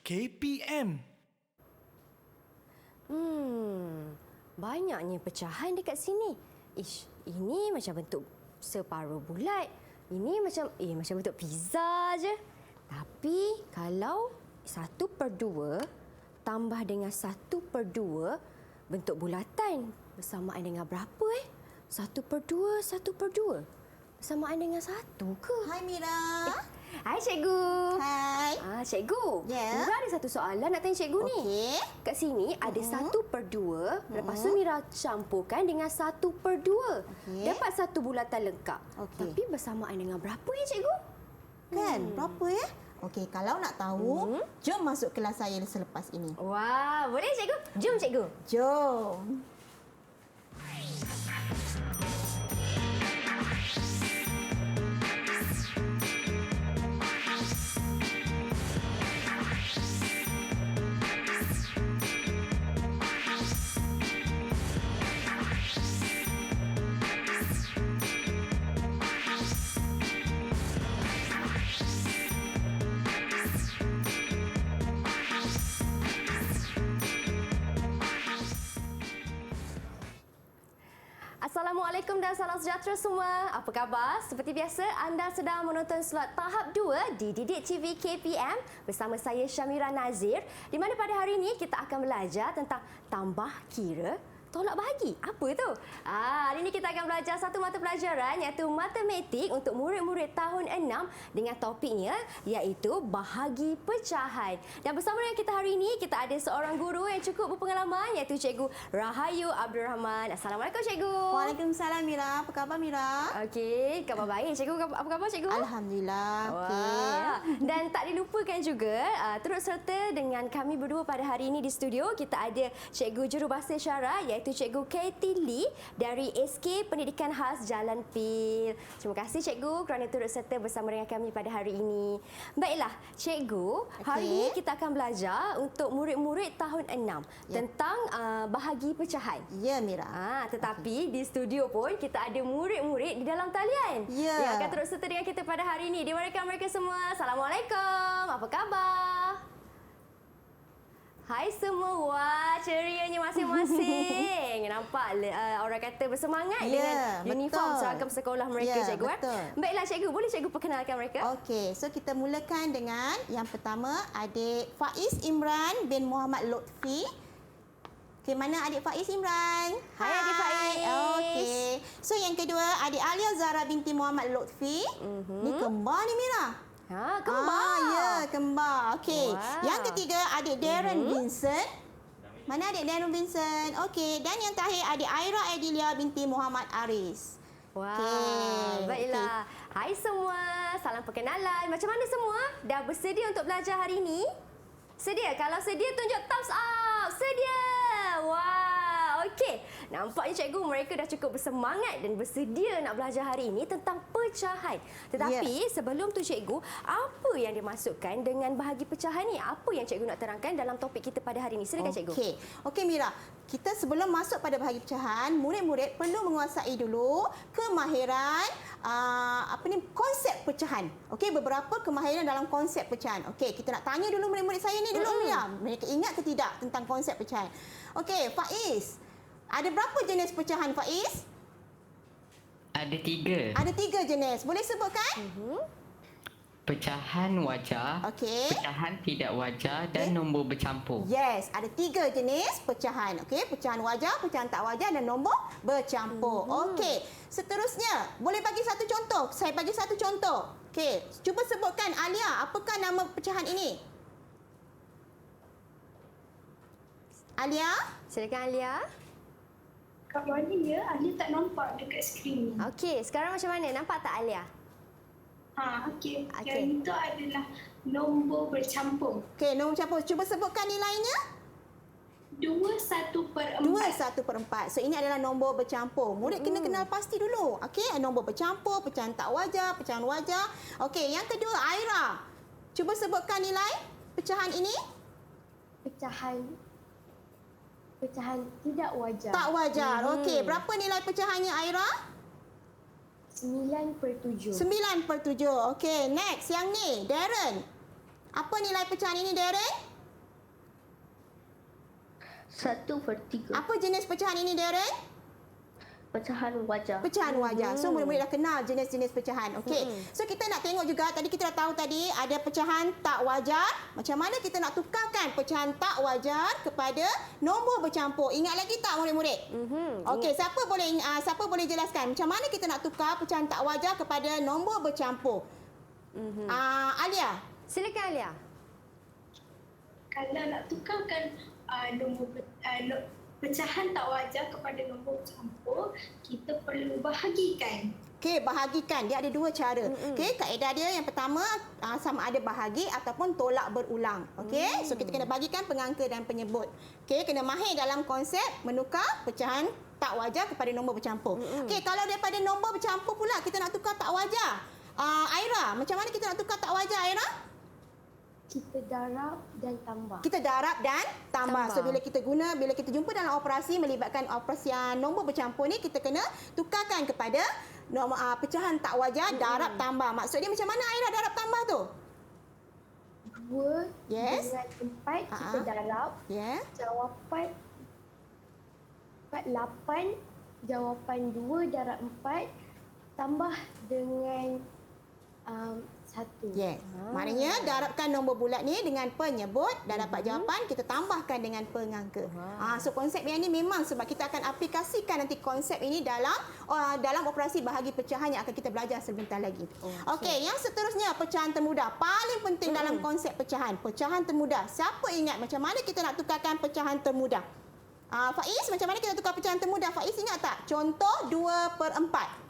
KPM. Banyaknya pecahan dekat sini. Ini macam bentuk separuh bulat. Ini macam bentuk pizza je. Tapi kalau 1/2 tambah dengan 1/2 bentuk bulatan bersamaan dengan berapa 1/2 bersamaan dengan 1 ke? Hai Mira. Hai cikgu. Hai. Cikgu. Ya. Mira ada satu soalan nak tanya cikgu ni. Okey. Kat sini ada 1/2, lepas tu Mira campurkan dengan 1/2. Okey. Dapat satu bulatan lengkap. Okey. Tapi bersamaan dengan berapa cikgu? Kan? Berapa ya? Okey, kalau nak tahu, jom masuk kelas saya selepas ini. Wah, boleh cikgu? Jom cikgu. Jom. Assalamualaikum dan salam sejahtera semua. Apa khabar? Seperti biasa, anda sedang menonton slot tahap 2 di Didik TV KPM bersama saya Syamira Nazir, di mana pada hari ini kita akan belajar tentang tambah kira tolak bahagi. Apa tu? Hari ini kita akan belajar satu mata pelajaran iaitu matematik untuk murid-murid tahun 6 dengan topiknya iaitu bahagi pecahan. Dan bersama dengan kita hari ini, kita ada seorang guru yang cukup berpengalaman iaitu Cikgu Rahayu Abdul Rahman. Assalamualaikum Cikgu. Waalaikumsalam Mira. Apa khabar Mira? Okey, khabar baik. Cikgu, apa khabar Cikgu? Alhamdulillah. Okey. Wah. Dan tak dilupakan juga turut serta dengan kami berdua pada hari ini di studio. Kita ada Cikgu Jurubahasa Isyarat iaitu Cikgu Katie Lee dari SK Pendidikan Khas Jalan Pil. Terima kasih Cikgu kerana turut serta bersama dengan kami pada hari ini. Baiklah Cikgu, hari ini kita akan belajar untuk murid-murid tahun 6 tentang bahagi pecahan. Ya Mira. Tetapi di studio pun kita ada murid-murid di dalam talian yang akan turut serta dengan kita pada hari ini. Di mana mereka semua? Assalamualaikum. Apa khabar? Hai semua. Wah, cerianya masing-masing. Nampak orang kata bersemangat dengan uniform seragam sekolah mereka, Cikgu. Betul. Baiklah Cikgu, boleh Cikgu perkenalkan mereka? Okey, so kita mulakan dengan yang pertama, adik Faiz Imran bin Muhammad Lutfi. Okey, mana adik Faiz Imran? Hai adik Faiz. Okey. So yang kedua, adik Alia Zara binti Muhammad Lutfi. Ni kembar ni Mira. Kembar. Ya, kembar. Okey. Wow. Yang ketiga, adik Darren Vincent. Mana adik Darren Vincent? Okey. Dan yang terakhir, adik Aira Adilia binti Muhammad Aris. Wah, Okey. baiklah. Hai semua, salam perkenalan. Macam mana semua? Dah bersedia untuk belajar hari ini? Sedia? Kalau sedia, tunjuk thumbs up. Sedia. Wah, okey. Nampaknya cikgu mereka dah cukup bersemangat dan bersedia nak belajar hari ini tentang pecahan. Tetapi sebelum tu cikgu, apa yang dimasukkan dengan bahagi pecahan ni? Apa yang cikgu nak terangkan dalam topik kita pada hari ini? Silakan cikgu. Okey Mira. Kita sebelum masuk pada bahagi pecahan, murid-murid perlu menguasai dulu kemahiran konsep pecahan. Okey, beberapa kemahiran dalam konsep pecahan. Okey, kita nak tanya dulu murid-murid saya ni dulu Mira. Mereka ingat ke tidak tentang konsep pecahan? Okey, Faiz. Ada berapa jenis pecahan Faiz? Ada 3. Ada 3 jenis. Boleh sebutkan? Pecahan wajar, pecahan tidak wajar dan nombor bercampur. Yes, ada 3 jenis pecahan. Okey, pecahan wajar, pecahan tak wajar dan nombor bercampur. Okey, seterusnya boleh bagi satu contoh. Saya bagi satu contoh. Okey, cuba sebutkan Alia, apakah nama pecahan ini? Alia? Silakan Alia. Kat mana ya? Alia tak nampak dekat skrin ni. Okey, sekarang macam mana? Nampak tak Alia? Okey. Yang itu adalah nombor bercampur. Okey, nombor bercampur. Cuba sebutkan nilainya. 2/1/4. 2/1/4. So, ini adalah nombor bercampur. Murid kena kenal pasti dulu. Okey, nombor bercampur, pecahan tak wajar, pecahan wajar. Okey, yang kedua, Aira. Cuba sebutkan nilai pecahan ini. Pecahan tidak wajar. Tak wajar. Okey, berapa nilai pecahannya Aira? 9/7. 9/7. Okey, next yang ni, Darren. Apa nilai pecahan ini, Darren? 1/3. Apa jenis pecahan ini, Darren? Pecahan wajah. Pecahan wajah. So murid-murid dah kenal jenis-jenis pecahan. Okey. So kita nak tengok juga, tadi kita dah tahu tadi ada pecahan tak wajar. Macam mana kita nak tukarkan pecahan tak wajar kepada nombor bercampur? Ingat lagi tak murid-murid? Okey, siapa boleh jelaskan macam mana kita nak tukar pecahan tak wajar kepada nombor bercampur? Alia. Silakan Alia. Kalau nak tukarkan pecahan tak wajar kepada nombor bercampur, kita perlu bahagikan. Okey, bahagikan. Dia ada dua cara. Okey, kaedah dia yang pertama sama ada bahagi ataupun tolak berulang. Okey, so kita kena bahagikan pengangka dan penyebut. Okey, kena mahir dalam konsep menukar pecahan tak wajar kepada nombor bercampur. Okey, kalau daripada nombor bercampur pula kita nak tukar tak wajar. Aira, macam mana kita nak tukar tak wajar, Aira? Kita darab dan tambah. Kita darab dan tambah. So bila kita jumpa dalam operasi melibatkan operasi nombor bercampur ni, kita kena tukarkan kepada nombor pecahan tak wajar darab tambah. Maksud dia macam mana, Aira, darab tambah tu? 2 Yes. dengan 4 kita darab. Ya. Jawapan 8, jawapan 2 darab 4 tambah dengan 1. Yes. Maknanya darabkan nombor bulat ni dengan penyebut dan dapat jawapan, kita tambahkan dengan pengangka. So konsep yang ni memang sebab kita akan aplikasikan nanti konsep ini dalam operasi bahagi pecahan yang akan kita belajar sebentar lagi. Okey, yang seterusnya pecahan termudah. Paling penting dalam konsep pecahan. Pecahan termudah. Siapa ingat macam mana kita nak tukarkan pecahan termudah? Faiz, macam mana kita tukar pecahan termudah? Faiz ingat tak? Contoh 2/4.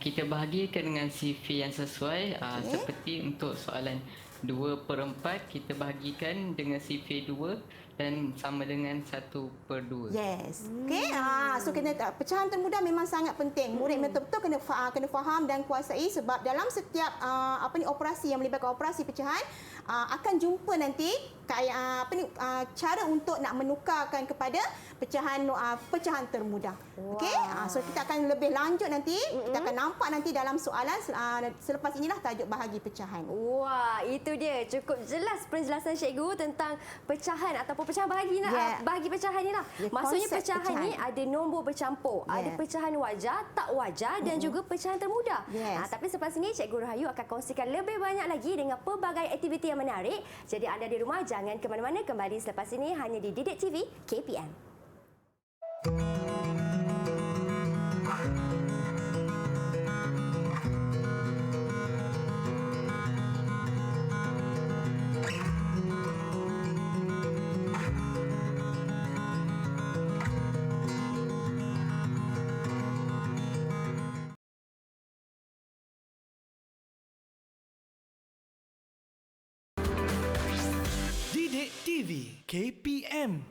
Kita bahagikan dengan CV yang sesuai. Seperti untuk soalan 2/4, kita bahagikan dengan CV 2 dan sama dengan 1/2. Yes. Okey. So pecahan termudah memang sangat penting. Murid betul-betul kena faham dan kuasai sebab dalam setiap operasi yang melibatkan operasi pecahan akan jumpa nanti cara untuk nak menukarkan kepada pecahan termudah. Okey. So kita akan lebih lanjut nanti, kita akan nampak nanti dalam soalan selepas inilah tajuk bahagi pecahan. Wah, itu dia. Cukup jelas penjelasan cikgu tentang pecahan ataupun pecahan bahagi pecahan ni lah. Maksudnya pecahan ni ada nombor bercampur, ada pecahan wajar, tak wajar dan juga pecahan termudah. Tapi selepas ini Cikgu Rahayu akan kongsikan lebih banyak lagi dengan pelbagai aktiviti yang menarik. Jadi anda di rumah jangan ke mana-mana, kembali selepas ini hanya di Didik TV KPM. Didik TV KPM.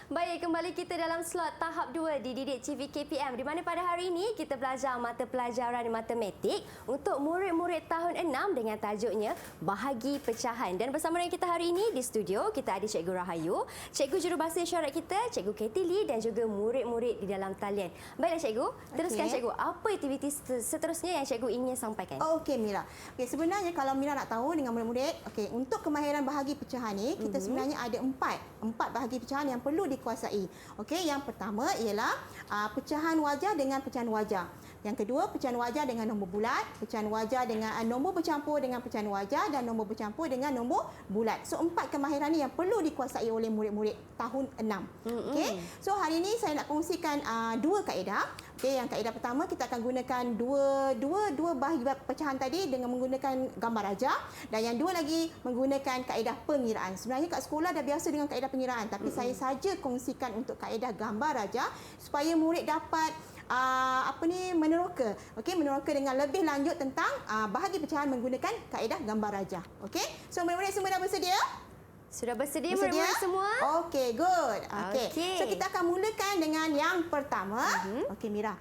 Baik, kembali kita dalam slot tahap 2 di Didik TV KPM di mana pada hari ini kita belajar mata pelajaran matematik untuk murid-murid tahun 6 dengan tajuknya Bahagi Pecahan. Dan bersama dengan kita hari ini di studio kita ada Cikgu Rahayu, Cikgu Jurubahasa Isyarat kita, Cikgu Katie Lee dan juga murid-murid di dalam talian. Baiklah Cikgu, teruskan Cikgu. Apa aktiviti seterusnya yang Cikgu ingin sampaikan? Okey Mira. Okey, sebenarnya kalau Mira nak tahu dengan murid-murid, okey, untuk kemahiran bahagi pecahan ni kita sebenarnya ada empat bahagi pecahan yang perlu dikuasai. Okey, yang pertama ialah pecahan wajar dengan pecahan wajar. Yang kedua, pecahan wajar dengan nombor bulat, pecahan wajar dengan nombor bercampur dengan pecahan wajar dan nombor bercampur dengan nombor bulat. So, 4 kemahiran ni yang perlu dikuasai oleh murid-murid tahun 6. Okey. So, hari ini saya nak kongsikan 2 kaedah. Okey, yang kaedah pertama kita akan gunakan dua bahagi pecahan tadi dengan menggunakan gambar rajah dan yang dua lagi menggunakan kaedah pengiraan. Sebenarnya kat sekolah dah biasa dengan kaedah pengiraan tapi saya saja kongsikan untuk kaedah gambar rajah supaya murid dapat meneroka. Okey, meneroka dengan lebih lanjut tentang bahagi pecahan menggunakan kaedah gambar rajah. Okey. So murid-murid semua dah bersedia? Sudah bersedia murid-murid semua? Okey, good. Okey. So kita akan mulakan dengan yang pertama. Okey Mira.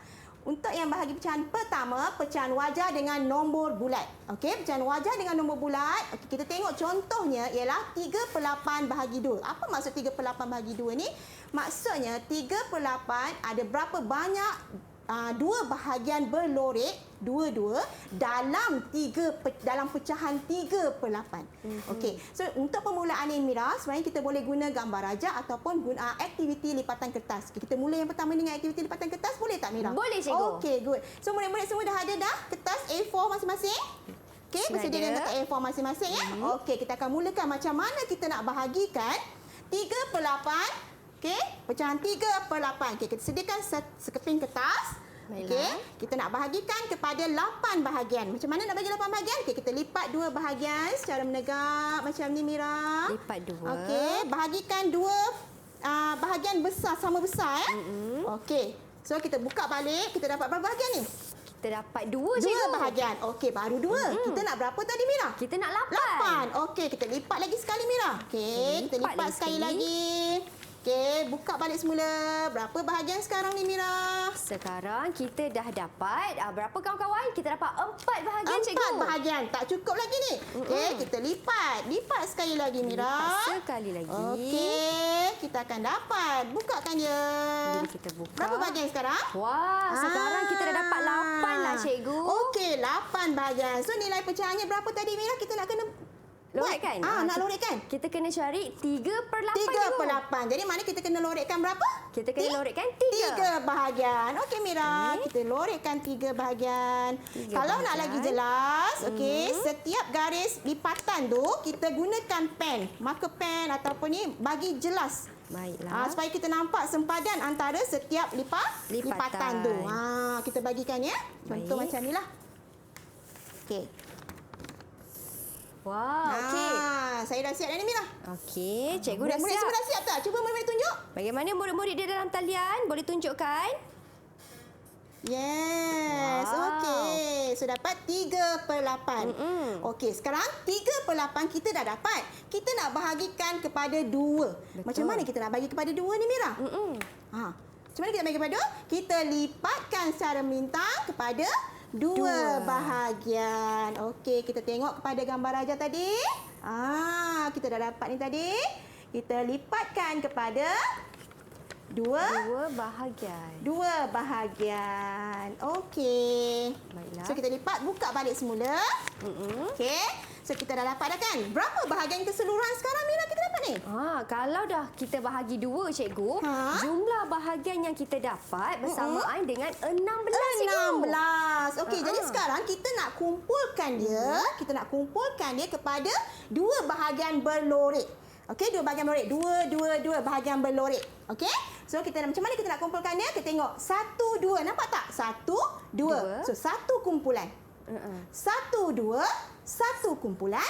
Untuk yang bahagi pecahan pertama, pecahan wajar dengan nombor bulat. Okey, pecahan wajar dengan nombor bulat. Okey, kita tengok contohnya ialah 3/8 bahagi 2. Apa maksud 3/8 bahagi 2 ni? Maksudnya 3/8 ada berapa banyak dua bahagian berlorek dua-dua dalam pecahan 3/8. Okey. So untuk permulaan ni Mira, sebenarnya kita boleh guna gambar rajah ataupun guna aktiviti lipatan kertas. Okay, kita mula yang pertama dengan aktiviti lipatan kertas, boleh tak Mira? Boleh, cikgu. Okey, good. So murid-murid semua dah ada dah kertas A4 masing-masing? Okey, bersedia dengan kertas A4 masing-masing ya. Okey, kita akan mulakan macam mana kita nak bahagikan 3/8. Okey, pecahan 3/8. Okey, kita sediakan sekeping kertas. Okey, kita nak bahagikan kepada 8 bahagian. Macam mana nak bagi 8 bahagian? Okey, kita lipat 2 bahagian secara menegak macam ni Mira. Lipat 2. Okey, bahagikan 2 bahagian besar sama besar Okey. So kita buka balik, kita dapat berapa bahagian ni? Kita dapat 2, 2 cikgu. bahagian. Okey, baru 2. Kita nak berapa tadi Mira? Kita nak 8. Okey, kita lipat lagi sekali Mira. Okey, kita lipat sekali lagi. Okey, buka balik semula. Berapa bahagian sekarang ni Mira? Sekarang kita dah dapat berapa kawan-kawan? Kita dapat 4 bahagian, 4 cikgu. bahagian. Tak cukup lagi ni. Okey, kita lipat. Lipat sekali lagi Mira. Lipat sekali lagi. Okey, kita akan dapat. Bukakan dia. Jadi kita buka. Berapa bahagian sekarang? Wah, sekarang kita dah dapat 8 lah, cikgu. Okey, 8 bahagian. So nilai pecahannya berapa tadi Mira? Kita nak kena Lorekkan? nak lorekkan. Kita kena cari 3/8, 3/8. Jadi mana kita kena lorekkan berapa? Kita kena lorekkan 3. 3 bahagian. Okey Mira, kita lorekkan 3 bahagian. Kalau nak lagi jelas, okey, setiap garis lipatan tu kita gunakan pen, marker pen ataupun ni bagi jelas. Baiklah. Supaya kita nampak sempadan antara setiap lipatan tu. Kita bagikan ya. Contoh macam ni lah. Okey. Wah, okey. Saya dah siap dah ni Mira. Okey, cikgu dah Murid-murid siap. semua dah siap tak? Cuba murid-murid tunjuk. Bagaimana murid-murid di dalam talian? Boleh tunjukkan? Yes. Wow. Okey. So dapat 3/8. Okey, sekarang 3/8 kita dah dapat. Kita nak bahagikan kepada 2. Macam mana kita nak bagi kepada 2 ni Mira? Macam mana kita nak bagi kepada 2? Kita lipatkan secara melintang kepada 2 bahagian. Okey, kita tengok kepada gambar rajah tadi. Kita dah dapat ni tadi. Kita lipatkan kepada 2 bahagian. 2 bahagian. Okey. Baiklah. So kita lipat, buka balik semula. Okey. So kita dah dapat dah kan? Berapa bahagian keseluruhan sekarang Mira kita dapat ni? Kalau dah kita bahagi 2, cikgu, jumlah bahagian yang kita dapat bersamaan dengan 16, cikgu. 16. Okey, jadi sekarang kita nak kumpulkan dia, kepada 2 bahagian berlorek. Okey, 2 bahagian berlorek. 2 bahagian berlorek. Okey? So kita macam mana kita nak kumpulkan dia? Kita tengok 1 2. Nampak tak? 1 2. So satu kumpulan. 1 2 1 kumpulan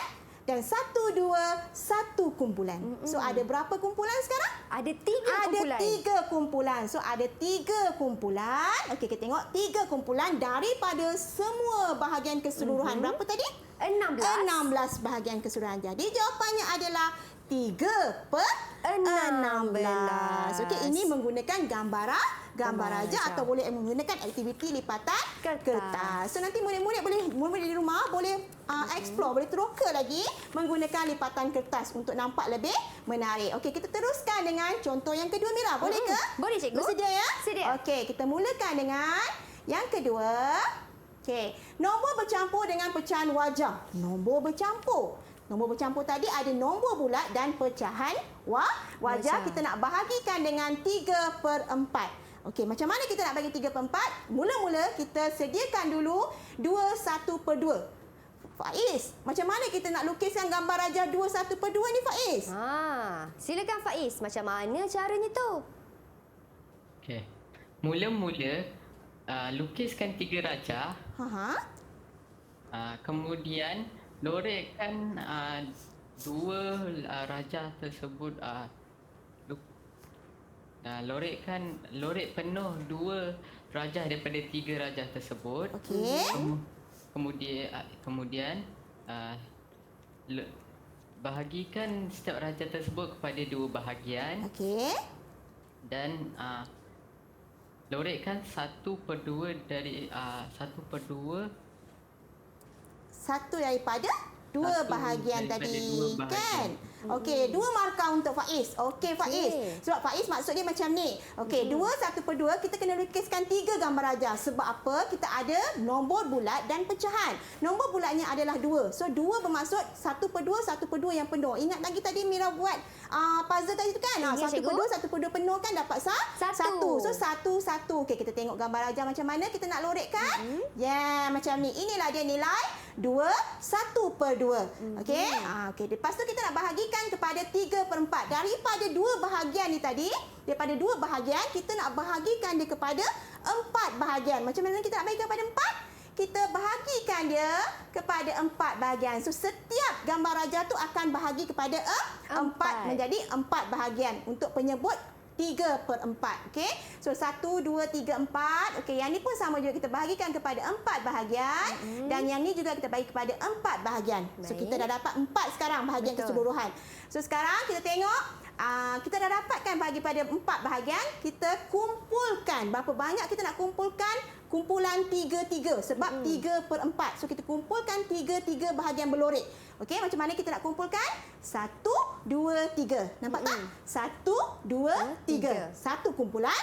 dan 1 2 1 kumpulan. So ada berapa kumpulan sekarang? Ada 3 kumpulan. Ada 3 kumpulan. So ada 3 kumpulan. Okey, kita tengok 3 kumpulan daripada semua bahagian keseluruhan. Berapa tadi? 16 bahagian keseluruhan. Jadi jawapannya adalah 3/16. Okey, ini menggunakan gambar rajah atau boleh menggunakan aktiviti lipatan kertas. So nanti murid-murid di rumah boleh explore, boleh teroka lagi menggunakan lipatan kertas untuk nampak lebih menarik. Okey, kita teruskan dengan contoh yang kedua Mira. Boleh ke? Boleh, cikgu. Bersedia ya? Sedia. Okey, kita mulakan dengan yang kedua. Okey, nombor bercampur dengan pecahan wajah. Nombor bercampur tadi ada nombor bulat dan pecahan wajah. Kita nak bahagikan dengan 3/4. Okey, macam mana kita nak bagi 3/4? Mula-mula kita sediakan dulu 2 1/2. Faiz, macam mana kita nak lukiskan gambar rajah 2 1/2 ni Faiz? Silakan Faiz, macam mana caranya tu? Okey. Mula-mula lukiskan 3 rajah. Kemudian lorekkan 2 rajah tersebut, lorek penuh 2 rajah daripada 3 rajah tersebut. Okey. Kemudian bahagikan setiap rajah tersebut kepada 2 bahagian. Okey. Dan lorekkan 1/2 dari 1/2 satu daripada 2 bahagian daripada tadi 2 bahagian. kan? Okey, 2 markah untuk Faiz. Okey, Faiz. Sebab Faiz maksud dia macam ni. Okey, 2 1/2 kita kena lukiskan 3 gambar rajah. Sebab apa? Kita ada nombor bulat dan pecahan. Nombor bulatnya adalah 2. So 2 bermaksud 1/2 yang penuh. Ingat lagi tadi Mira buat puzzle tadi tu kan? Ya, 1/2 penuh kan dapat Satu. So 1. Okey, kita tengok gambar rajah macam mana kita nak lorikkan. Ya, macam ni. Inilah dia nilai 2 1/2. Okey. Okey, lepas tu kita nak bahagikan kepada 3/4. Daripada 2 bahagian ni tadi, daripada 2 bahagian kita nak bahagikan dia kepada 4 bahagian. Macam mana kita nak bahagikan kepada 4? Kita bahagikan dia kepada 4 bahagian. So setiap gambar rajah tu akan bahagi kepada 4 menjadi 4 bahagian untuk penyebut 3/4. Okey. So 1 2 3 4. Okey, yang ni pun sama juga kita bahagikan kepada 4 bahagian dan yang ni juga kita bagi kepada 4 bahagian. So kita dah dapat 4 sekarang bahagian keseluruhan. So sekarang kita tengok kita dah dapatkan bagi pada 4 bahagian, kita kumpulkan. Berapa banyak kita nak kumpulkan? Kumpulan 3/3 sebab 3/4. So kita kumpulkan 3/3 bahagian berlorik. Okey, macam mana kita nak kumpulkan? 1 2 3. Nampak tak? 1 2 3. Satu kumpulan.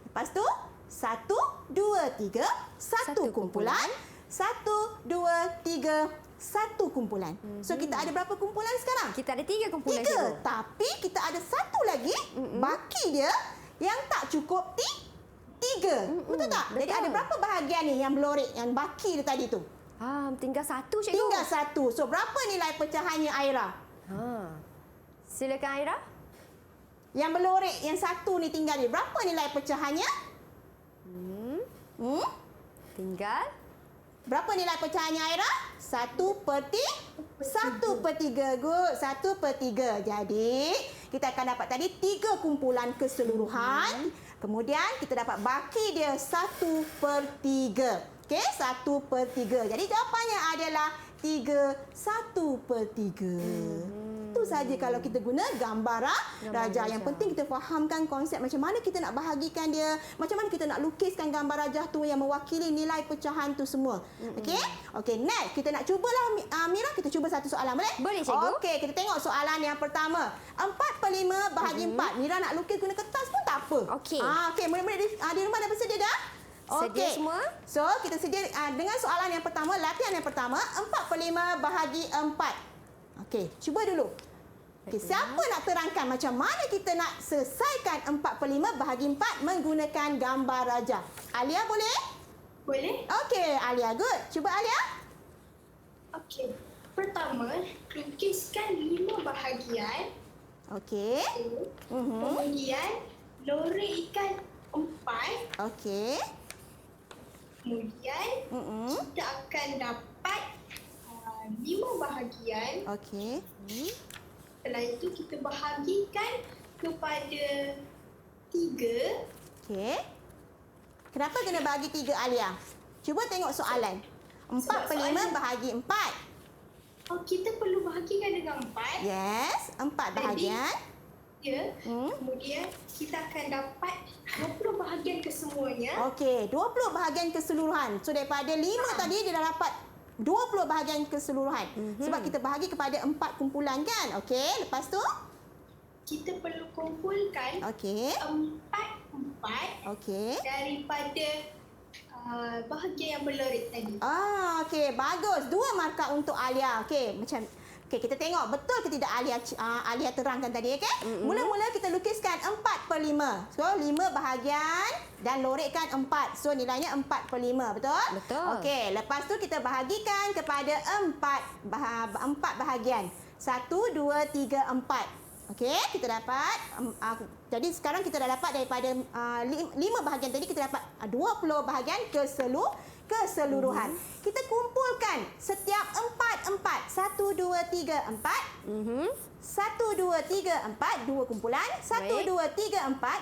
Lepas tu 1 2 3, satu kumpulan. 1 2 3, satu kumpulan. So kita ada berapa kumpulan sekarang? Kita ada 3 kumpulan. 3. Tapi kita ada satu lagi baki dia yang tak cukup 3. Betul tak? Betul. Jadi ada berapa bahagian ni yang berlorik, yang baki dia tadi tu? Tinggal 1 cikgu. Tinggal 1. So berapa nilai pecahannya Aira? Silakan Aira. Yang berlorik yang 1 ni tinggal ni. Berapa nilai pecahannya? Tinggal. Berapa nilai pecahannya Aira? 1/3. Good. 1/3. Jadi, kita akan dapat tadi 3 kumpulan keseluruhan. Kemudian, kita dapat baki dia 1/3. Okey, 1/3. Jadi, jawapannya adalah 3 1/3. Itu saja kalau kita guna gambar rajah. Yang penting kita fahamkan konsep macam mana kita nak bahagikan dia, macam mana kita nak lukiskan gambar rajah tu yang mewakili nilai pecahan tu semua. Okey? Okey, next kita nak cubalah Mira, kita cuba satu soalan boleh? Boleh, cikgu. Okey, kita tengok soalan yang pertama. 4/5 bahagi 4. Mira nak lukis guna kertas pun tak apa. Okey. Okey, murid-murid di rumah dah bersedia dah? Sedia Okey. semua? So, kita sedia dengan soalan yang pertama, latihan yang pertama, 4/5 bahagi 4. Okey, cuba dulu. Okey, siapa nak terangkan macam mana kita nak selesaikan 4/5 bahagi 4 menggunakan gambar rajah? Alia boleh? Boleh? Okey, Alia good. Cuba Alia. Okey. Pertama, lukiskan 5 bahagian. Okey. Kemudian, lorikkan 4. Okey. Kemudian, kita akan dapat 5 bahagian. Okey. Setelah itu, kita bahagikan kepada 3. Okey. Kenapa kena bagi 3 Alia? Cuba tengok soalan. 4/5 bahagi 4. Kita perlu bahagikan dengan 4. Yes, 4 bahagian. Kemudian, kita akan dapat 20 bahagian kesemuanya. Okey, 20 bahagian keseluruhan. So daripada 5 tadi dia dah dapat 20 bahagian keseluruhan. Sebab kita bahagi kepada 4 kumpulan kan? Okey, lepas tu? Kita perlu kumpulkan Okey. 4 Okey. daripada bahagian yang berlorik tadi. Okey, bagus. 2 markah untuk Alia. Okey, kita tengok betul ke tidak Alia terangkan tadi, okey? Mula-mula kita lukiskan 4/5. So 5 bahagian dan lorikkan 4. So nilainya 4/5, betul? Betul. Okey, lepas tu kita bahagikan kepada 4 bahagian. 1 2 3 4. Okey, kita dapat jadi sekarang kita dah dapat daripada 5 bahagian tadi kita dapat 20 bahagian keseluruhan. Kita kumpulkan setiap 4 1 2 3 4. 1 2 3 4 2 kumpulan, 1 2 3 4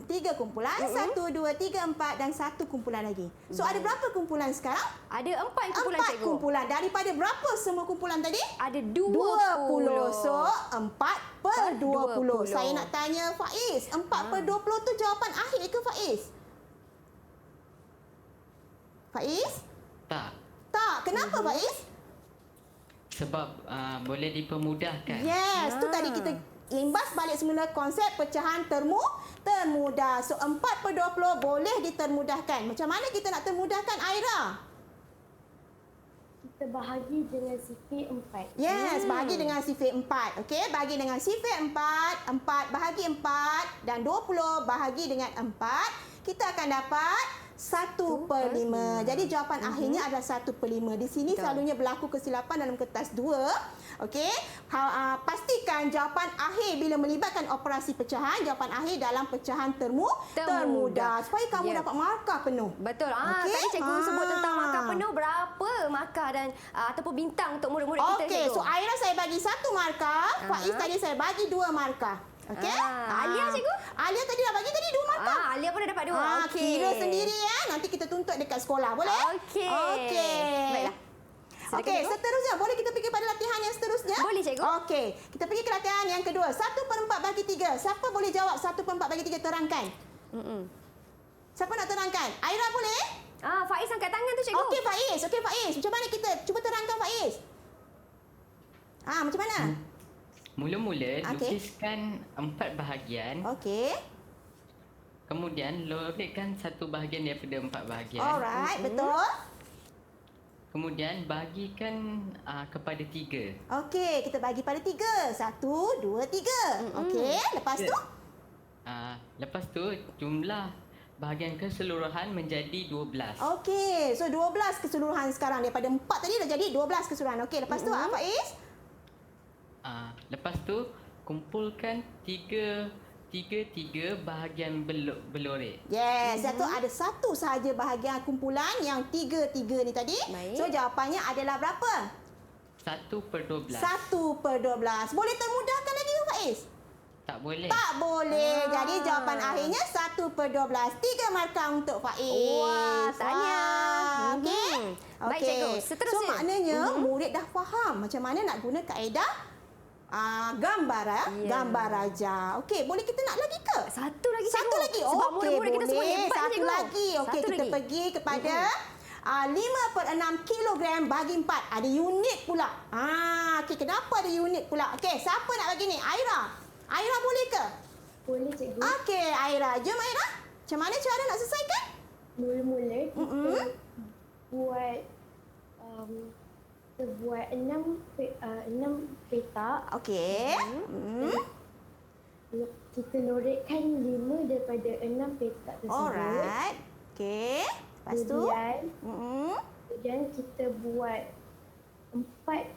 3 kumpulan, 1 2 3 4 dan 1 kumpulan lagi. So ada berapa kumpulan sekarang? Ada 4 kumpulan 4 cikgu. kumpulan. Daripada berapa semua kumpulan tadi? Ada 20. So 4/20. 20. Saya nak tanya Faiz, 4/20 tu jawapan akhir ke Faiz? Faiz? Tak. Tak. Kenapa Faiz? Sebab boleh dipermudahkan. Yes, tu tadi kita imbas balik semula konsep pecahan termudah. So 4/20 boleh ditermudahkan. Macam mana kita nak termudahkan, Aira? Kita bahagi dengan sifar 4. Yes, bahagi dengan sifar 4. Okey, bahagi dengan sifar 4, 4 bahagi 4 dan 20 bahagi dengan 4, kita akan dapat 1/5. Jadi jawapan akhirnya adalah 1/5. Di sini selalunya berlaku kesilapan dalam kertas 2. Okey, pastikan jawapan akhir bila melibatkan operasi pecahan, jawapan akhir dalam pecahan termudah supaya kamu dapat markah penuh. Betul. Okey? Tadi cikgu sebut tentang markah penuh, berapa markah dan ataupun bintang untuk murid-murid kita, Okey, cikgu? so Aira saya bagi 1 markah, Faiz tadi saya bagi 2 markah. Okey? Alia, cikgu? Alia tadi dah bagi tadi 2 markah. Alia pun dah dapat 2. Okey. Kira sendiri ya. Nanti kita tuntut dekat sekolah, boleh? Okey. Baiklah. Silakan, Okey, cikgu. seterusnya boleh kita pergi pada latihan yang seterusnya? Boleh, cikgu. Okey, kita pergi ke latihan yang kedua. 1/4 bagi 3. Siapa boleh jawab 1/4 bagi 3? Terangkan. Siapa nak terangkan? Aira boleh? Faiz angkat tangan tu, cikgu. Okey, Faiz. Okey, Faiz. Macam mana kita? Cuba terangkan, Faiz. Macam mana? Mula-mula Okey. lukiskan 4 bahagian. Okey. Kemudian lorekkan satu bahagian daripada 4 bahagian. Alright, betul. Kemudian bahagikan kepada 3. Okey, kita bagi pada 3. 1, 2, 3. Okey, lepas tu? Lepas tu jumlah bahagian keseluruhan menjadi 12. Okey, so 12 keseluruhan sekarang. Daripada 4 tadi dah jadi 12 keseluruhan. Okey, lepas tu apa, Faiz? Lepas tu kumpulkan tiga bahagian belorek. Yes, satu ada satu sahaja bahagian kumpulan yang 3 ni tadi. Baik. So jawapannya adalah berapa? 1/12. 1/12. Boleh termudahkan lagi ke, Faiz? Tak boleh. Tak boleh. Jadi jawapan akhirnya 1/12. 3 markah untuk Faiz. Wah, tahniah. Okey. Baik, cikgu. Seterusnya. So maknanya murid dah faham macam mana nak guna kaedah gambar raja. Okey, boleh kita nak lagi ke? Satu lagi, cikgu. Satu lagi. Sebab Okey, murid-murid kita semua boleh. hebat, Satu cikgu. lagi. Okey, Satu kita lagi. pergi kepada 5/6 kilogram bagi 4. Ada unit pula. Okey, kenapa ada unit pula? Okey, siapa nak bagi ni? Aira. Aira boleh ke? Boleh, cikgu. Okey, Aira. Jom, Aira. Macam mana cara nak selesaikan? Mula-mula kita buat kita buat 6 petak. Okey. Kita lorekkan 5 daripada 6 petak tersebut. Alright. Okey. Lepas tu? Kemudian kita buat 4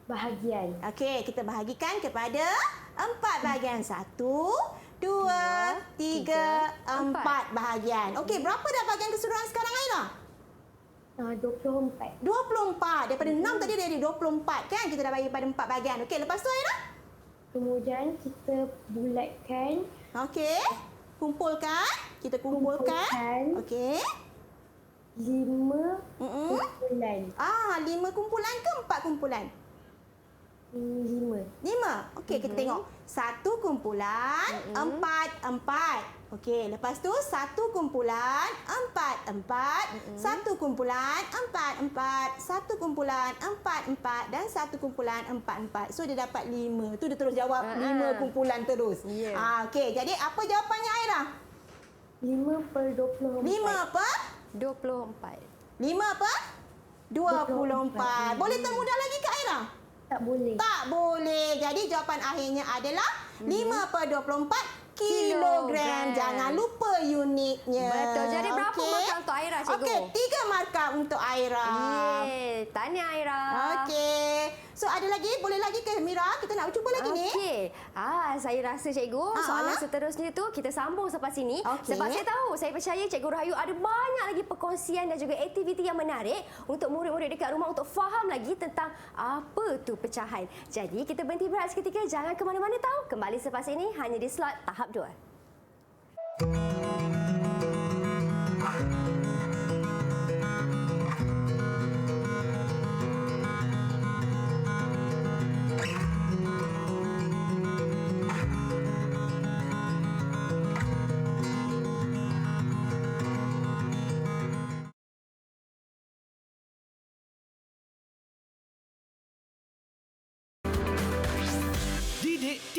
bahagian. Okey, kita bahagikan kepada 4 bahagian. 1, 2, 3, 4 bahagian. Okey, berapa dah bahagian keseluruhan sekarang, Aira? 24. 24. Daripada 6 tadi jadi 24 kan? Kita dah bagi pada 4 bahagian. Okey, lepas tu Aira? Kemudian kita bulatkan Okey. Kumpulkan. Kita kumpulkan. Okey. 5 kumpulan. 5 kumpulan ke 4 kumpulan? 5. 5. Okey, kita tengok. 1 kumpulan, 4. Okey, lepas tu 1 kumpulan, 4. 1 kumpulan, 4. 1 kumpulan, 4. Dan 1 kumpulan, 4. So, dia dapat 5. Tu dia terus jawab 5 kumpulan terus. Yeah. Okey, jadi apa jawapannya, Aira? 5/24. 24. 5/24. Boleh termudah lagi ke, Aira? Tak boleh. Tak boleh. Jadi jawapan akhirnya adalah 5/24 kilogram. Jangan lupa unitnya. Betul. Jadi berapa markah untuk Aira, cikgu? Okey, 3 markah untuk Aira. Yeay. Tahniah, Aira. Okey. So ada lagi? Boleh lagi ke, Mira? Kita nak cuba lagi ni. Okey. Saya rasa, cikgu, soalan seterusnya tu kita sambung selepas ini. Okey. Sebab saya percaya Cikgu Rahayu ada banyak lagi perkongsian dan juga aktiviti yang menarik untuk murid-murid dekat rumah untuk faham lagi tentang apa tu pecahan. Jadi kita berhenti berehat seketika. Jangan ke mana-mana tahu. Kembali selepas ini hanya di slot tahap 2.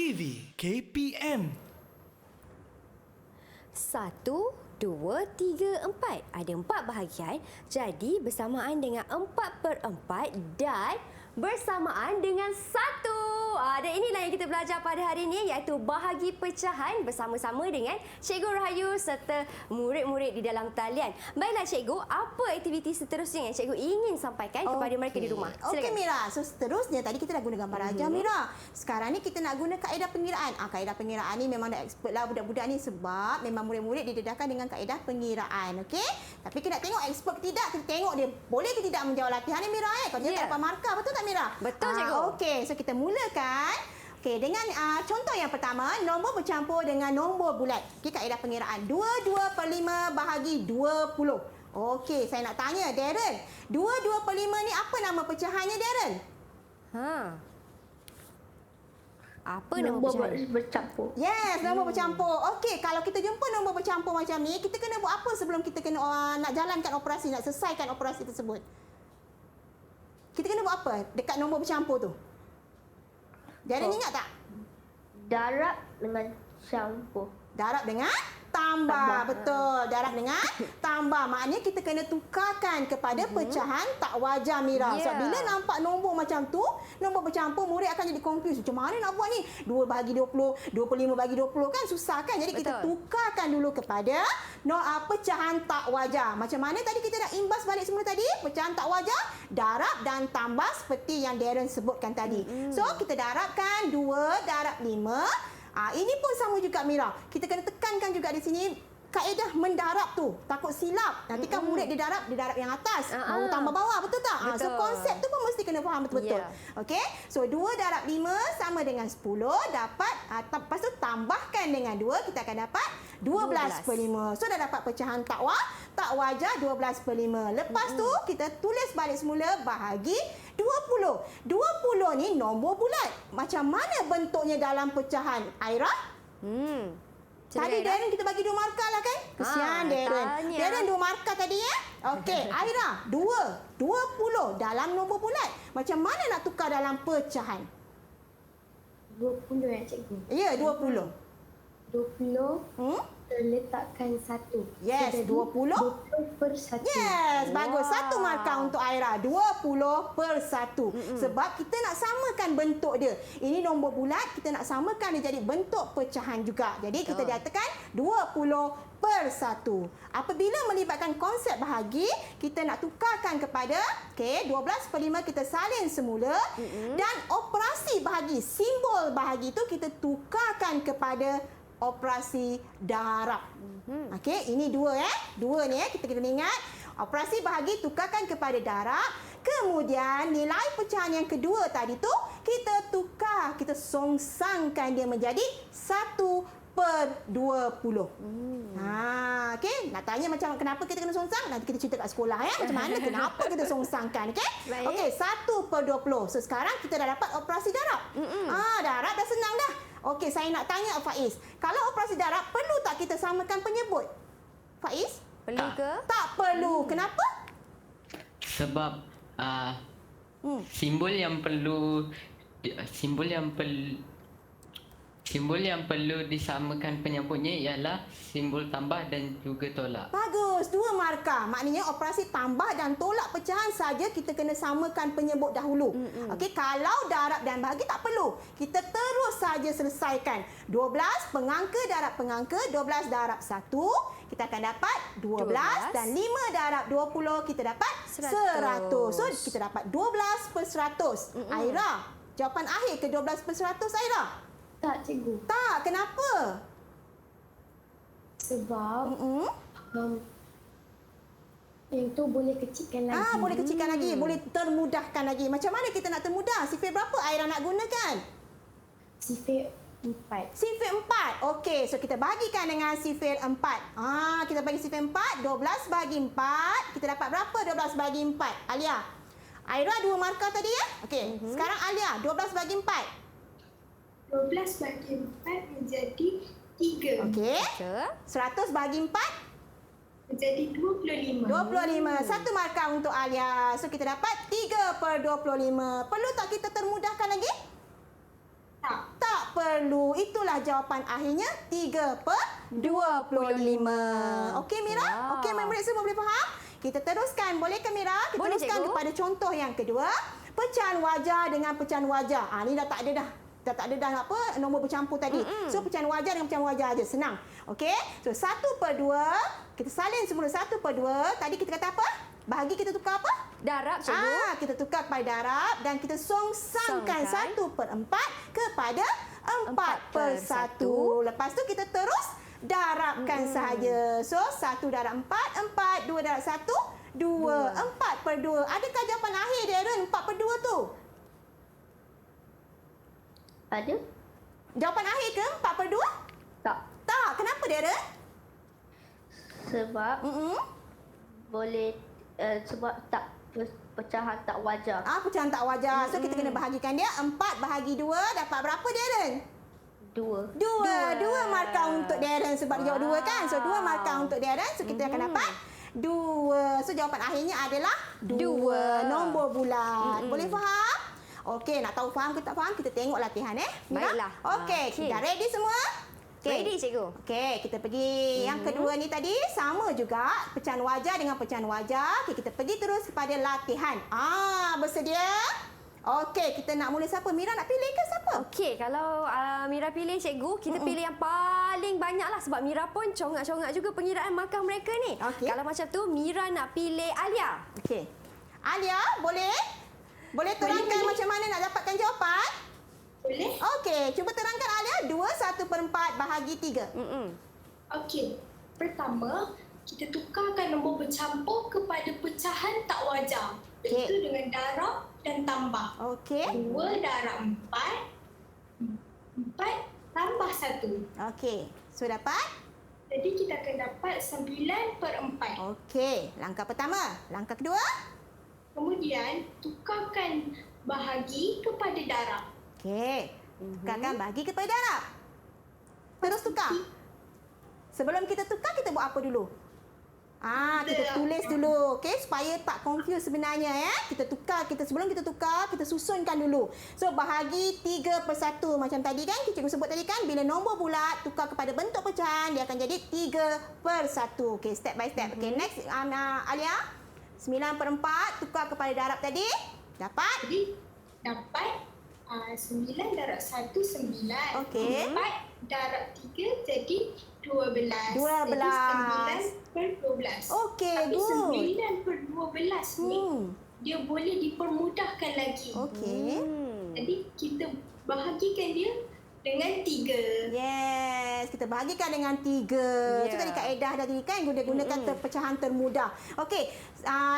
TV KPM. 1, 2, 3, 4. Ada 4 bahagian. Jadi bersamaan dengan 4/4 dan bersamaan dengan 1. Dan inilah yang kita belajar pada hari ini, iaitu bahagi pecahan bersama-sama dengan Cikgu Rahayu serta murid-murid di dalam talian. Baiklah Cikgu, apa aktiviti seterusnya yang Cikgu ingin sampaikan kepada mereka di rumah? Okey Mira, so seterusnya tadi kita dah guna gambar ajar Mira. Sekarang ni kita nak guna kaedah pengiraan. Kaedah pengiraan ni memang dah expert lah budak-budak ni sebab memang murid-murid didedahkan dengan kaedah pengiraan. Okey? Tapi kita nak tengok expert ke tidak, kita tengok dia boleh ke tidak menjawab latihan ni Mira. Kalau dia tak dapat markah, betul tak Mira? Betul Cikgu. Okey, so kita mulakan. Okey, dengan contoh yang pertama, nombor bercampur dengan nombor bulat. Okey, kaedah pengiraan. 22/5 bahagi 20. Okey, saya nak tanya Darren. 22/5 ni apa nama pecahannya Darren? Apa nama Nombor pecahan? bercampur. Yes, nombor bercampur. Okey, kalau kita jumpa nombor bercampur macam ni, kita kena buat apa sebelum kita kena nak jalankan operasi, nak selesaikan operasi tersebut? Kita kena buat apa dekat nombor bercampur tu? Darren ingat tak? Darab dengan campur. Darab dengan tambah. Betul. Darab dengan tambah. Maknanya kita kena tukarkan kepada pecahan tak wajar Mira. Sebab bila nampak nombor macam tu, nombor bercampur, murid akan jadi confused. Macam mana nak buat ni? 2 bahagi 20, 25 bahagi 20 kan susah kan? Jadi kita tukarkan dulu kepada pecahan tak wajar. Macam mana tadi kita dah imbas balik semula tadi? Pecahan tak wajar, darab dan tambah seperti yang Darren sebutkan tadi. So kita darabkan 2 darab 5. Ini pun sama juga Mira. Kita kena tekankan juga di sini kaedah mendarab tu. Takut silap. Nanti kan murid dia darab yang atas. Baru tambah bawah. Betul tak? So konsep tu pun mesti kena faham betul-betul. Okey. So 2 darab 5 sama dengan 10. Dapat. Lepas tu tambahkan dengan 2. Kita akan dapat 12/5. So dah dapat pecahan tak wajar 12/5. Lepas tu kita tulis balik semula bahagi 20. 20 ni nombor bulat. Macam mana bentuknya dalam pecahan? Aira? Tadi Darren kita bagi 2 markah lah kan? Kesian Darren. Darren 2 markah tadi ya? Okey, Aira 20 dalam nombor bulat. Macam mana nak tukar dalam pecahan? 20 ya cikgu. Ya, 20. 20 terletakkan 1. Yes, Jadi, 20. 20/1. Yes, bagus. 1 markah untuk Aira. 20/1. Sebab kita nak samakan bentuk dia. Ini nombor bulat, kita nak samakan dia jadi bentuk pecahan juga. Jadi kita nyatakan 20/1. Apabila melibatkan konsep bahagi, kita nak tukarkan kepada 12/5 kita salin semula dan operasi bahagi, simbol bahagi tu kita tukarkan kepada operasi darab. Okey, ini 2 2 ni kita kena ingat. Operasi bahagi tukarkan kepada darab. Kemudian nilai pecahan yang kedua tadi tu kita tukar, kita songsangkan dia menjadi 1/20. Okey, nak tanya macam kenapa kita kena songsang? Nanti kita cerita kat sekolah ya. Macam mana kenapa kita songsangkan, okey? Okey, 1/20. So sekarang kita dah dapat operasi darab. Darab dah senang dah. Okey, saya nak tanya Faiz. Kalau operasi darab, perlu tak kita samakan penyebut? Faiz? Perlu ke? Tak perlu. Kenapa? Sebab simbol yang perlu disamakan penyebutnya ialah simbol tambah dan juga tolak. Bagus, 2 markah. Maknanya operasi tambah dan tolak pecahan saja kita kena samakan penyebut dahulu. Okey, kalau darab dan bahagi tak perlu. Kita terus saja selesaikan. 12 pengangka darab pengangka, 12 darab 1, kita akan dapat 12 dan 5 darab 20 kita dapat 100. So kita dapat 12/100. Aira, jawapan akhir ke 12/100 Aira? Tak cikgu. Tak, kenapa? Sebab yang tu boleh kecilkan lagi. Boleh kecilkan lagi, boleh termudahkan lagi. Macam mana kita nak termudah? Sifir berapa Aira nak gunakan? Sifir 4. Sifir 4. Okey, so kita bagikan dengan sifir 4. Kita bagi sifir 4, 12 bagi 4. Kita dapat berapa 12 bagi 4? Alia. Aira 2 markah tadi ya? Okey, sekarang Alia 12 bagi 4. 12 bagi 4 menjadi 3. Okey. 100 bagi 4 Menjadi 25. 25. 1 markah untuk Alia. So kita dapat 3/25. Perlu tak kita termudahkan lagi? Tak. Tak perlu. Itulah jawapan akhirnya 3/25. Okey Mira? Wow. Okey murid semua boleh faham? Kita teruskan. Boleh ke Mira? Kita Boleh, teruskan cikgu. kepada contoh yang kedua. Pecahan wajah dengan pecahan wajah. Ni dah tak ada dah. Dah tak ada dah apa nombor bercampur tadi. So pecahan wajah dengan pecahan wajah aja. Senang. Okey? So 1/2. Kita salin semula 1/2. Tadi kita kata apa? Bahagi kita tukar apa? Darab, cikgu. Kita tukar kepada darab dan kita songsangkan Songkan. 1/4 kepada 4/1. Lepas tu kita terus darabkan sahaja. So 1 darab 4, 4. 2 darab 1, 2. 4/2. Adakah jawapan akhir Darren 4/2 tu? Ada? Jawapan akhir ke 4/2? Tak. Tak. Kenapa Darren? Sebab boleh sebab tak pecahan tak wajar. Pecahan tak wajar. So kita kena bahagikan dia. 4 bahagi 2 dapat berapa Darren? 2. Dua markah untuk Darren sebab dia jawab 2 kan. So 2 markah untuk Darren. So kita akan dapat 2. So jawapan akhirnya adalah 2. Nombor bulat. Boleh faham? Okey, nak tahu faham ke tak faham? Kita tengok latihan Mira? Baiklah. Okey, kita ready semua? Ready, cikgu. Okey, kita pergi yang kedua ni tadi sama juga pecahan wajah dengan pecahan wajah. Okey, kita pergi terus kepada latihan. Bersedia? Okey, kita nak mula siapa? Mira nak pilih ke siapa? Okey, kalau Mira pilih cikgu, kita pilih yang paling banyak lah sebab Mira pun congak-congak juga pengiraan markah mereka ni. Okey. Kalau macam tu, Mira nak pilih Alia. Okey. Alia, boleh? Boleh terangkan macam mana nak dapatkan jawapan? Boleh? Okey, cuba terangkan Alia. 2 1/4 bahagi 3. Okey. Pertama, kita tukarkan nombor bercampur kepada pecahan tak wajar. Okey. Iaitu dengan darab dan tambah. Okey. 2 darab 4. 4 tambah 1. Okey. So dapat? Jadi kita akan dapat 9/4. Okey. Langkah pertama. Langkah kedua? Kemudian, tukarkan bahagi kepada darab. Okey. Tukarkan bahagi kepada darab. Terus tukar. Sebelum kita tukar, kita buat apa dulu? Kita tulis dulu, okey, supaya tak confuse sebenarnya ya. Kita tukar, sebelum kita tukar, kita susunkan dulu. So bahagi 3/1 macam tadi kan, cikgu sebut tadi kan, bila nombor bulat tukar kepada bentuk pecahan, dia akan jadi 3/1. Okey, step by step. Okey, next Alia. 9/4 tukar kepada darab tadi. Dapat? Jadi, dapat 9 darab 1, 9. Okey. 4 darab 3 jadi 12. 12. Jadi 9/12. Okey, Tapi good. 9/12 ni, dia boleh dipermudahkan lagi. Okey. Jadi, kita bahagikan dia dengan 3. Yes, kita bahagikan dengan 3. Itu Ya. tadi kaedah tadi kan, gunakan pecahan termudah. Okey,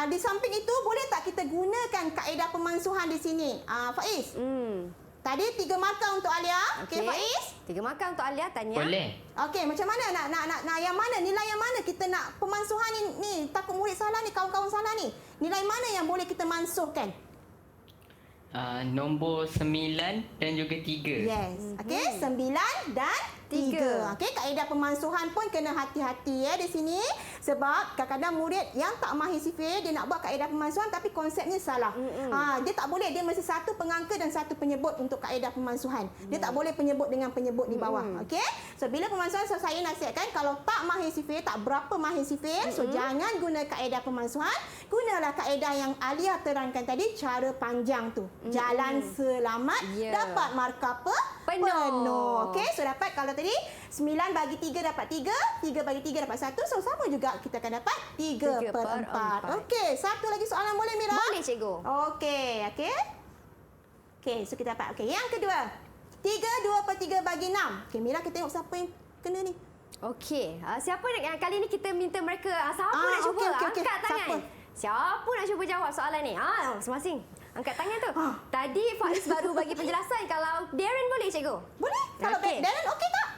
di samping itu boleh tak kita gunakan kaedah pemansuhan di sini? Faiz, tadi 3 markah untuk Alia. Okey, Faiz? 3 markah untuk Alia, Tanya. Boleh. Okey, macam mana nak yang mana? Nilai yang mana kita nak pemansuhan ni? Takut murid salah ni, kawan-kawan salah ni. Nilai mana yang boleh kita mansuhkan? Nombor 9 dan juga 3. Yes. Okey, 9 dan 3. Okey, kaedah pemansuhan pun kena hati-hati ya di sini sebab kadang-kadang murid yang tak mahir sifir dia nak buat kaedah pemansuhan tapi konsepnya salah. Dia tak boleh, dia mesti satu pengangka dan satu penyebut untuk kaedah pemansuhan. Dia tak boleh penyebut dengan penyebut di bawah. Okey. So bila pemansuhan saya nasihatkan kalau tak mahir sifir, tak berapa mahir sifir, so jangan guna kaedah pemansuhan, gunalah kaedah yang Alia terangkan tadi, cara panjang tu. Jalan selamat, dapat markah penuh. Okey, so dapat kalau tadi 9 bagi 3 dapat 3, 3 bagi 3 dapat 1. So sama juga kita akan dapat 3/4. Okey, satu lagi soalan boleh Mira? Boleh, cikgu. Okey, okey, so kita dapat. Okey, yang kedua. 2/3 bagi 6. Okey, Mira kita tengok siapa yang kena ni. Okey, siapa nak kali ni kita minta mereka siapa nak cuba okey. angkat tangan. Siapa? Siapa nak cuba jawab soalan ni? Masing-masing. Angkat tangan tu. Tadi Faiz baru bagi penjelasan kalau Darren boleh, cikgu. Boleh? Kalau Okey. Darren okey tak?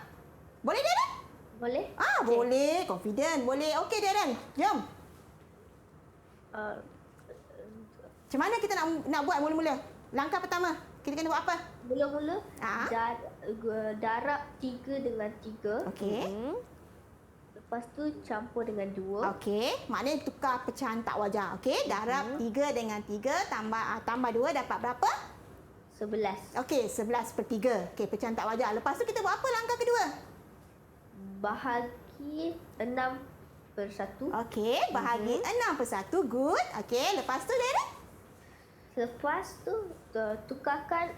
Boleh Darren? Boleh? Boleh, confident. Boleh. Okey Darren, jom. Macam mana kita nak buat mula-mula? Langkah pertama, kita kena buat apa? Mula-mula Ah. darab 3 dengan 3. Okey. Lepas tu campur dengan 2. Okey, maknanya tukar pecahan tak wajar. Okey, darab 3 dengan 3 tambah 2 dapat berapa? 11. Okey, 11/3. Okey, pecahan tak wajar. Lepas tu kita buat apa langkah kedua? Bahagi 6/1. Okey, bahagi 6/1. Good. Okey, lepas tu Darren? Lepas tu tukarkan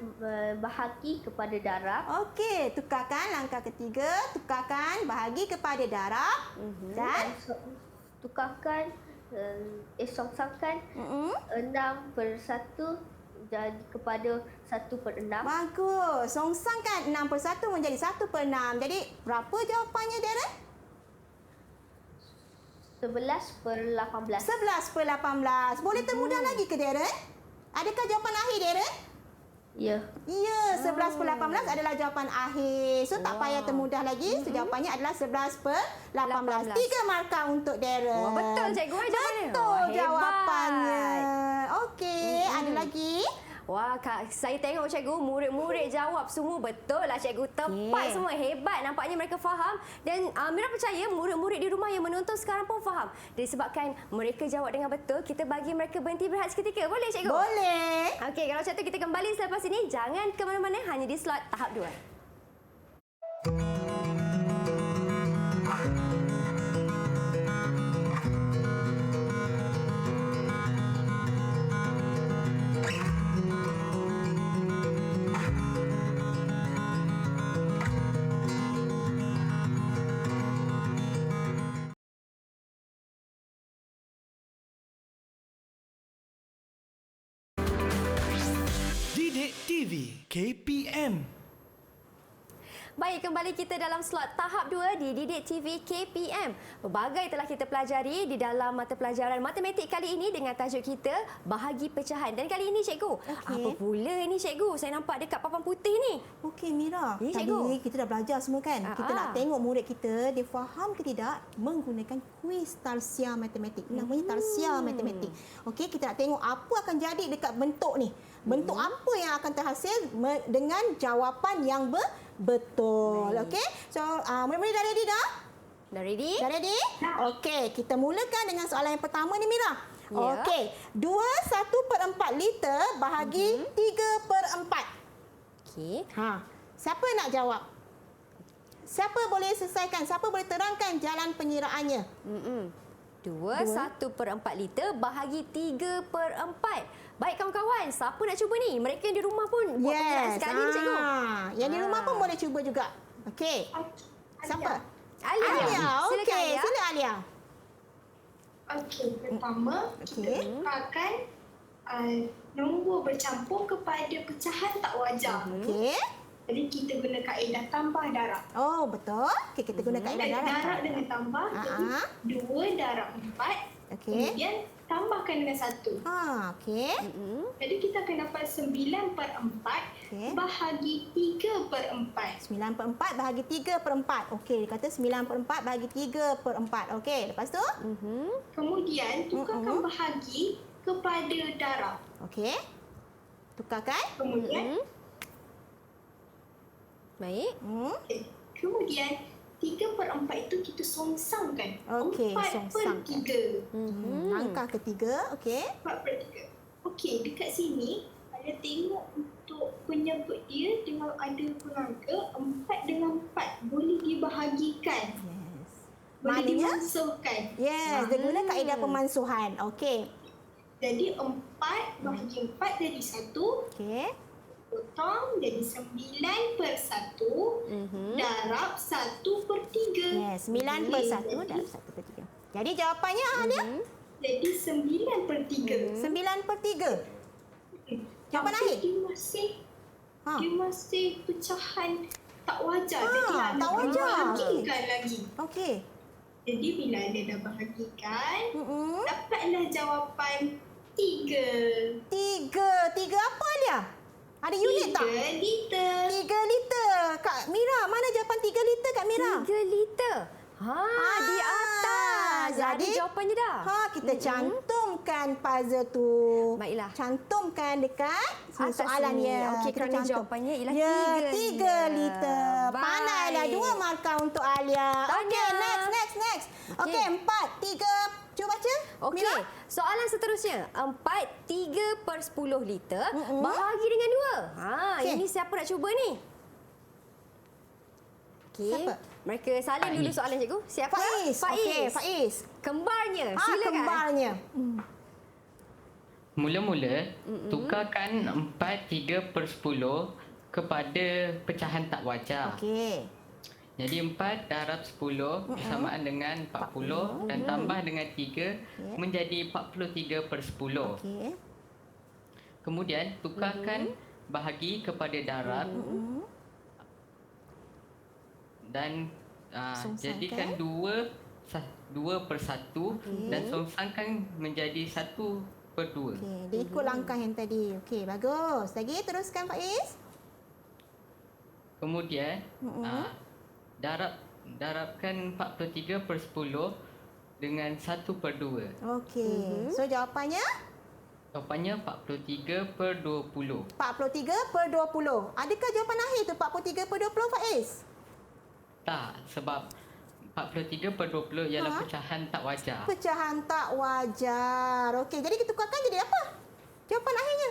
bahagi kepada darab. Okey, tukarkan langkah ketiga. Tukarkan bahagi kepada darab. Dan? Tukarkan songsangkan 6/1 jadi kepada 1/6. Bagus. Songsangkan 6/1 menjadi 1/6. Jadi, berapa jawapannya Darren? 11/18. 11/18. Boleh termudah lagi ke Darren? Adakah jawapan akhir Darren? Ya. Ya, 11/18 adalah jawapan akhir. So, tak payah termudah lagi. So, jawapannya adalah 11/18. 3 markah untuk Darren. Wah, betul cikgu jawapannya. Betul Wah, hebat. jawapannya. Okey, ada lagi? Wah, saya tengok cikgu, murid-murid jawab semua betul lah cikgu. Tepat Okey. semua. Hebat. Nampaknya mereka faham. Dan Mira percaya murid-murid di rumah yang menonton sekarang pun faham. Disebabkan mereka jawab dengan betul, kita bagi mereka berhenti berehat seketika. Boleh cikgu? Boleh. Okey, kalau macam tu kita kembali selepas ini. Jangan ke mana-mana, hanya di slot tahap 2. Didik TV KPM. Baik, kembali kita dalam slot tahap 2 di Didik TV KPM. Berbagai telah kita pelajari di dalam mata pelajaran matematik kali ini dengan tajuk kita bahagi pecahan. Dan kali ini cikgu, apa pula ni cikgu? Saya nampak dekat papan putih ni. Okey Mira, Ya, tadi cikgu. kita dah belajar semua kan? Kita nak tengok murid kita, dia faham ke tidak menggunakan kuis tarsia matematik. Namanya tarsia matematik. Okey, kita nak tengok apa akan jadi dekat bentuk ni. Bentuk apa yang akan terhasil dengan jawapan yang betul. Okey, so murid-murid dah ready dah? Dah ready? Dah ready? Okey, kita mulakan dengan soalan yang pertama ni Mira. Ya. Okey, 1/4 liter bahagi 3/4. Okey. Siapa nak jawab? Siapa boleh selesaikan? Siapa boleh terangkan jalan pengiraannya? 1/4 liter bahagi 3/4. Baik kawan-kawan, siapa nak cuba ni? Mereka yang di rumah pun buat pengiraan sekali ni cikgu. Yang di rumah pun boleh cuba juga. Okey. Siapa? Alia. Alia. Silakan Okey, Alia. sila Alia. Okey, pertama kita tukarkan nombor bercampur kepada pecahan tak wajar. Okey. Jadi kita guna kaedah tambah darab. Oh, betul. Okey, kita guna kaedah darab. Darab dengan tambah, jadi 2 darab 4. Okey. Kemudian tambahkan dengan 1. Okey. Jadi kita akan dapat 9/4 Okey. bahagi 3/4. 9/4 bahagi 3/4. Okey, dia kata 9/4 bahagi 3/4. Okey, lepas tu? Kemudian tukarkan bahagi kepada darab. Okey. Tukarkan. Kemudian Baik. okey. Kemudian 3/4 itu kita songsangkan. Okey, 4/3. Langkah ketiga. Okey. 4/3. Okey, dekat sini ada tengok untuk penyebut dia dengan ada pengangka 4 dengan 4 boleh dibahagikan. Yes. Boleh Maknanya? dimansuhkan. Yes, dia guna kaedah pemansuhan. Okey. Jadi 4 bahagi 4 jadi 1. Okey. Potong jadi 9/1 darab 1/3. Yes, 9/1 darab 1/3. Jadi jawapannya Alia? Jadi 9/3. 9/3. Jawapan Tapi akhir? Dia masih pecahan tak wajar. Jadi tak nak wajar. bahagikan lagi. Okey. Jadi bila dia dah bahagikan, Mm-mm. dapatlah jawapan 3. 3 apa Alia? Ada unit tak? 3 liter. 3 liter. Kak Mira, mana jawapan 3 liter Kak Mira? 3 liter. Di atas. Ada jawapannya dah. Kita cantumkan puzzle tu. Baiklah. Cantumkan dekat Atas soalan ni. ya. Okey, Kita kerana cantum. jawapannya ialah ya, 3 3 liter. Baik. Pandailah 2 markah untuk Alia. Tahniah. Okey, next. Okey, 4, 3. Cuba baca. Okey, Mira. soalan seterusnya. 3/10 liter bahagi dengan 2. Okey. Ini siapa nak cuba ni? Okey. Siapa? Mereka salin dulu Faiz. soalan cikgu. Siapa? Faiz. Okey, Faiz. Kembarnya. Ah, Silakan. kembarnya. Mula-mula, tukarkan 4/3/10 kepada pecahan tak wajar. Okey. Jadi 4 darab 10 bersamaan dengan 40 dan tambah dengan 3 menjadi 43/10. Okey. Kemudian tukarkan bahagi kepada darab dan Songsangkan. jadikan 2/1 dan songsangkan menjadi 1/2. Okey, dia ikut langkah yang tadi. Okey, bagus. Lagi teruskan Faiz. Kemudian darabkan 43/10 dengan 1/2. Okey. So jawapannya Jawapannya 43/20. 43/20. Adakah jawapan akhir tu 43/20 Faiz? Tak, sebab 43/20 ialah pecahan tak wajar. Pecahan tak wajar. Okey, jadi kita tukarkan jadi apa? Jawapan akhirnya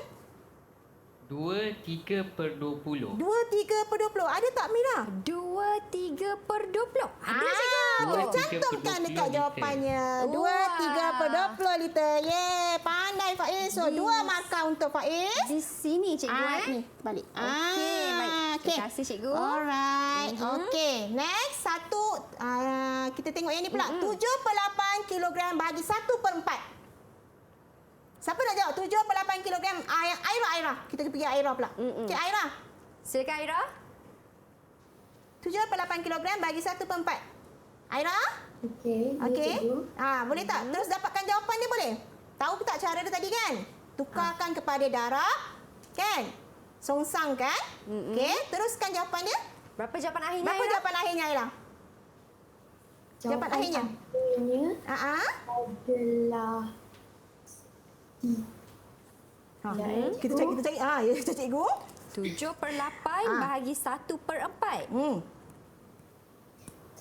23/20. 23/20. Ada tak Mira? 23/20. Ada cikgu. Cantumkan 23/20 dekat liter. jawapannya. 23/20 liter. Yeay, pandai Faiz. So, 2 markah untuk Faiz. Di sini cikgu. Ni, balik. Okey, baik. Terima kasih, cikgu. Alright. Okey, next satu kita tengok yang ni pula. 7/8 kilogram bagi 1/4. Siapa nak jawab? 7/8 kilogram. Aira. Kita pergi Aira pula. Okey, Aira. Silakan Aira. 7/8 kilogram bagi 1/4. Aira? Okey. Okey. Cikgu. Boleh tak? Terus dapatkan jawapan dia boleh? Tahu tak cara dia tadi kan? Tukarkan kepada darab. Kan? Songsang kan? Okey. Teruskan jawapan dia. Berapa jawapan akhirnya? Berapa Aira? jawapan akhirnya Aira? Jawapan akhirnya? akhirnya Ah. adalah Kita cari. Ya, cikgu. 7/8 bahagi 1/4.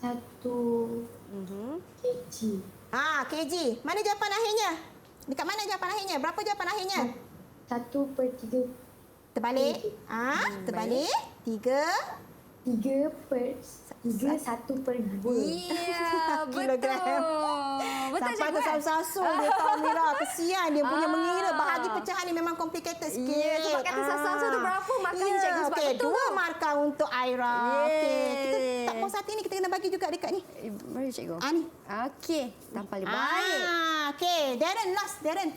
1 kg. Kg. Mana jawapan akhirnya? Dekat mana jawapan akhirnya? Berapa jawapan akhirnya? 1/3. Terbalik. Terbalik. 3. 3/3 1/2. Ya, betul. Kilogram. Betul Sampai cikgu. tersasul-sasul dia tahu Mira. Kesian dia punya mengira. Bahagi pecahan ni memang complicated sikit. Ya, sebab kata tersasul tu berapa markahnya cikgu? Sebab Okey, betul 2 tu. markah untuk Aira. Yeay. Okey, kita tak puas hati ni kita kena bagi juga dekat ni. Mari cikgu. Ni. Okey, tampal dia baik. Okey, Darren last, Darren.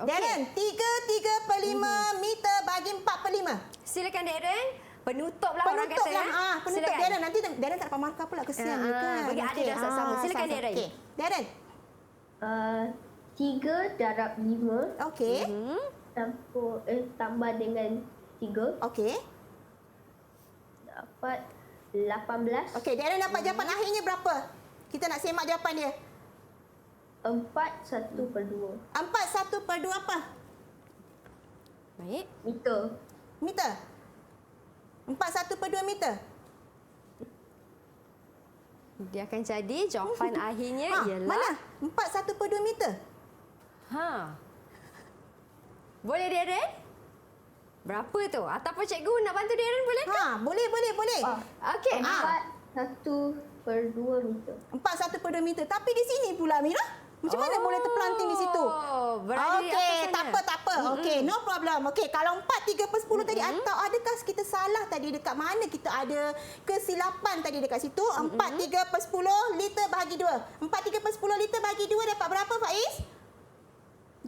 Okey. Darren, 3/5 meter bagi 4/5. Silakan Darren. Penutuplah orang kata. Penutup lah. Penutup Silakan. Darren. Nanti Darren tak dapat markah pula. Kesian dia kan. bagi adik dah sama. Silakan sama-sama. Darren. Okey, Darren. 3 darab 5 Okey. tambah dengan 3 Okey. dapat 18. Okey, Darren dapat jawapan akhirnya berapa? Kita nak semak jawapan dia. 4 1/2 4 1/2 apa? Baik. meter. Meter. 4 1/2 meter. Dia akan jadi jawapan akhirnya ialah... Mana? 4 1/2 meter. Boleh Darren? Berapa tu? Ataupun cikgu nak bantu Darren boleh ke? Boleh. Okey. 4 1/2 meter. 4 1/2 meter. Tapi di sini pula Mira. Macam mana boleh terpelanting di situ? Berada di Okey, atas sana. tak apa. Okey, no problem. Okey, kalau 4 3/10 tadi atau adakah kita salah tadi dekat mana kita ada kesilapan tadi dekat situ? 4 3/10 liter bahagi 2. 4 3/10 liter bahagi 2 dapat berapa Faiz?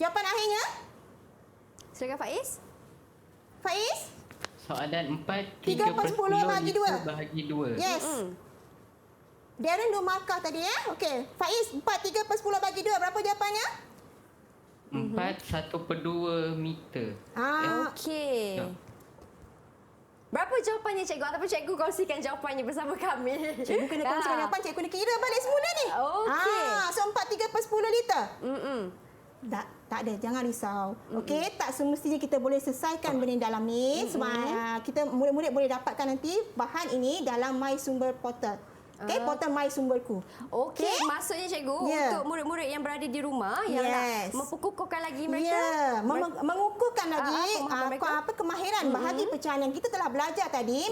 Jawapan akhirnya? Silakan Faiz. Faiz? Soalan 4 3/10 bahagi 2. bahagi 2. Yes. Darren 2 markah tadi Okey. Faiz 4 3/10 bagi 2 berapa jawapannya? 4 1/2 meter. Okey. Ya. Berapa jawapannya cikgu? Ataupun cikgu kongsikan jawapannya bersama kami. Cikgu kena kongsikan jawapan, cikgu kena kira balik semula ni. Okey. So 4 3/10 liter. Tak ada, jangan risau. Okey, tak semestinya kita boleh selesaikan benda dalam ni sebab kita murid-murid boleh dapatkan nanti bahan ini dalam My Sumber Portal. Okey, portal My Sumberku. Okey, maksudnya cikgu Ya. untuk murid-murid yang berada di rumah yang nak memperkukuhkan lagi mereka. Ya, mengukuhkan lagi pemahaman mereka. kemahiran bahagi pecahan yang kita telah belajar tadi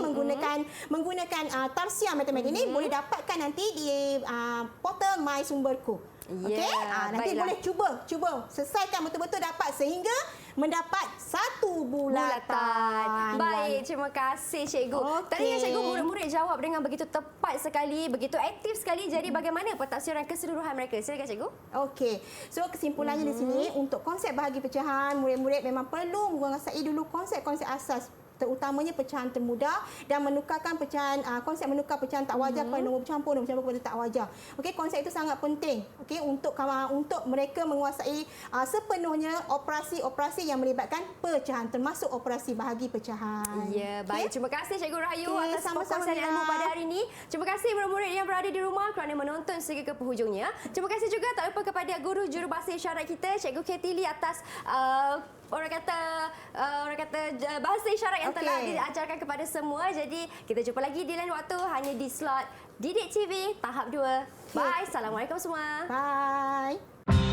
menggunakan tarsiah matematik ini boleh dapatkan nanti di portal My Sumberku. Okey, nanti baiklah. boleh cuba selesaikan betul-betul dapat sehingga mendapat 1 bulatan. Baik, terima kasih cikgu. Okey. Tadi yang cikgu murid-murid jawab dengan begitu tepat sekali, begitu aktif sekali. Jadi bagaimana pentafsiran keseluruhan mereka? Silakan cikgu. Okey. So kesimpulannya di sini untuk konsep bahagi pecahan, murid-murid memang perlu menguasai dulu konsep-konsep asas terutamanya pecahan termudah dan menukarkan pecahan konsep menukar pecahan tak wajar kepada nombor bercampur kepada tak wajar. Okey, konsep itu sangat penting okey untuk mereka menguasai sepenuhnya operasi-operasi yang melibatkan pecahan termasuk operasi bahagi pecahan. Ya, baik. Terima kasih Cikgu Rahayu Okey, atas sama-sama, perkongsian Mira. ilmu pada hari ini. Terima kasih murid-murid yang berada di rumah kerana menonton sehingga ke penghujungnya. Terima kasih juga tak lupa kepada guru jurubahasa isyarat kita Cikgu Katie Lee atas orang kata bahasa isyarat yang telah diajarkan kepada semua. Jadi kita jumpa lagi di lain waktu hanya di slot Didik TV tahap 2. Bye. Assalamualaikum semua. Bye.